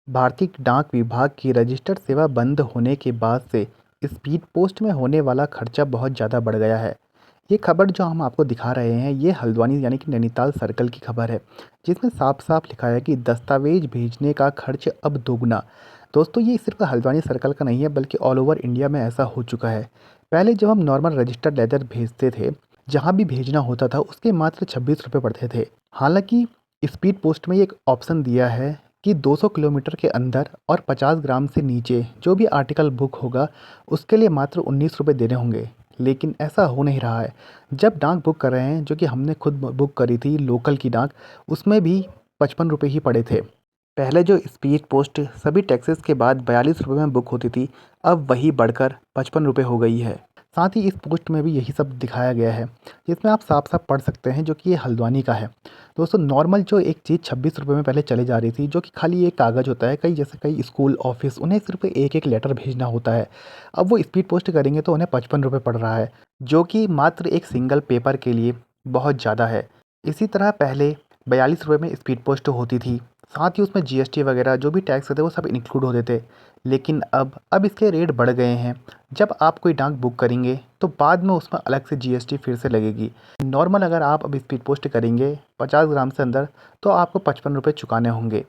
भारतीय डाक विभाग की रजिस्टर्ड सेवा बंद होने के बाद से स्पीड पोस्ट में होने वाला खर्चा बहुत ज़्यादा बढ़ गया है। ये खबर जो हम आपको दिखा रहे हैं ये हल्द्वानी यानी कि नैनीताल सर्कल की खबर है, जिसमें साफ साफ लिखा है कि दस्तावेज भेजने का खर्च अब दोगुना। दोस्तों, ये सिर्फ हल्द्वानी सर्कल का नहीं है बल्कि ऑल ओवर इंडिया में ऐसा हो चुका है। पहले जब हम नॉर्मल रजिस्टर्ड लेटर भेजते थे, जहाँ भी भेजना होता था उसके मात्र 26 रुपये पड़ते थे। हालांकि स्पीड पोस्ट में ये एक ऑप्शन दिया है कि 200 किलोमीटर के अंदर और 50 ग्राम से नीचे जो भी आर्टिकल बुक होगा उसके लिए मात्र 19 रुपये देने होंगे। लेकिन ऐसा हो नहीं रहा है। जब डाक बुक कर रहे हैं, जो कि हमने खुद बुक करी थी लोकल की डाक, उसमें भी 55 रुपये ही पड़े थे। पहले जो स्पीड पोस्ट सभी टैक्सेस के बाद 42 रुपये में बुक होती थी, अब वही बढ़कर 55 रुपये हो गई है। साथ ही इस पोस्ट में भी यही सब दिखाया गया है, जिसमें आप साफ साफ पढ़ सकते हैं जो कि ये हल्द्वानी का है। दोस्तों, नॉर्मल जो एक चीज़ 26 रुपये में पहले चले जा रही थी, जो कि खाली एक कागज़ होता है, कई जैसे कई स्कूल ऑफिस उन्हें सिर्फ एक एक लेटर भेजना होता है। अब वो स्पीड पोस्ट करेंगे तो उन्हें 55 रुपये पड़ रहा है, जो कि मात्र एक सिंगल पेपर के लिए बहुत ज़्यादा है। इसी तरह पहले 42 रुपये में स्पीड पोस्ट होती थी, साथ ही उसमें जीएसटी वगैरह जो भी टैक्स होते वो सब इंक्लूड होते थे। लेकिन अब इसके रेट बढ़ गए हैं। जब आप कोई डाक बुक करेंगे तो बाद में उसमें अलग से जीएसटी फिर से लगेगी। नॉर्मल अगर आप अब स्पीड पोस्ट करेंगे 50 ग्राम से अंदर, तो आपको 55 रुपये चुकाने होंगे।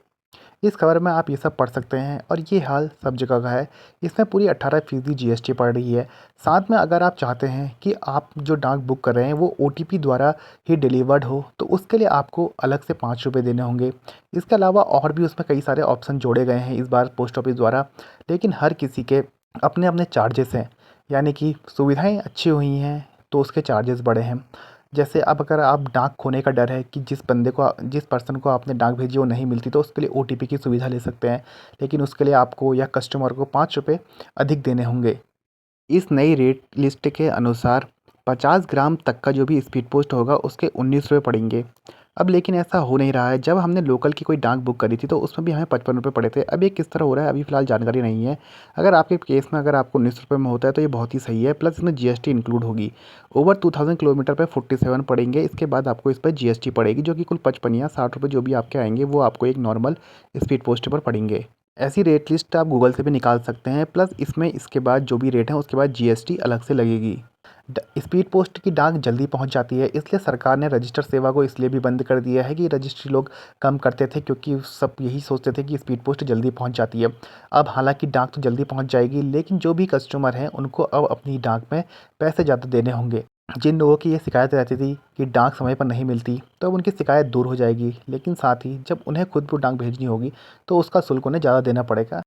इस खबर में आप ये सब पढ़ सकते हैं और ये हाल सब जगह का है। इसमें पूरी 18% जीएसटी पड़ रही है। साथ में अगर आप चाहते हैं कि आप जो डाक बुक कर रहे हैं वो ओटीपी द्वारा ही डिलीवर्ड हो, तो उसके लिए आपको अलग से 5 रुपये देने होंगे। इसके अलावा और भी उसमें कई सारे ऑप्शन जोड़े गए हैं इस बार पोस्ट ऑफिस द्वारा। लेकिन हर किसी के अपने अपने चार्जेस हैं, यानी कि सुविधाएं अच्छी हुई हैं तो उसके चार्जेस बढ़े हैं। जैसे अब अगर आप डाक खोने का डर है कि जिस पर्सन को आपने डाक भेजी वो नहीं मिलती, तो उसके लिए ओटीपी की सुविधा ले सकते हैं। लेकिन उसके लिए आपको या कस्टमर को 5 रुपये अधिक देने होंगे। इस नई रेट लिस्ट के अनुसार 50 ग्राम तक का जो भी स्पीड पोस्ट होगा उसके 19 रुपये पड़ेंगे। अब लेकिन ऐसा हो नहीं रहा है। जब हमने लोकल की कोई डाक बुक करी थी तो उसमें भी हमें 55 रुपये पड़े थे। अब ये किस तरह हो रहा है अभी फ़िलहाल जानकारी नहीं है। अगर आपके केस में अगर आपको 19 रुपये में होता है तो ये बहुत ही सही है, प्लस इसमें जीएसटी इंक्लूड होगी। ओवर 2000 किलोमीटर पे 47 पड़ेंगे। इसके बाद आपको इस पर जीएसटी पड़ेगी, जो कि कुल 55 या 60 रुपये जो भी आपके आएंगे वो आपको एक नॉर्मल स्पीड पोस्ट पर पड़ेंगे। ऐसी रेट लिस्ट आप गूगल से भी निकाल सकते हैं। प्लस इसमें इसके बाद जो भी रेट है उसके बाद जीएसटी अलग से लगेगी। स्पीड पोस्ट की डाक जल्दी पहुंच जाती है, इसलिए सरकार ने रजिस्टर सेवा को इसलिए भी बंद कर दिया है कि रजिस्ट्री लोग कम करते थे, क्योंकि सब यही सोचते थे कि स्पीड पोस्ट जल्दी पहुंच जाती है। अब हालांकि डाक तो जल्दी पहुंच जाएगी, लेकिन जो भी कस्टमर हैं उनको अब अपनी डाक में पैसे ज़्यादा देने होंगे। जिन लोगों की ये शिकायत रहती थी कि डाक समय पर नहीं मिलती, तो अब उनकी शिकायत दूर हो जाएगी। लेकिन साथ ही जब उन्हें खुद को डाक भेजनी होगी तो उसका शुल्क उन्हें ज़्यादा देना पड़ेगा।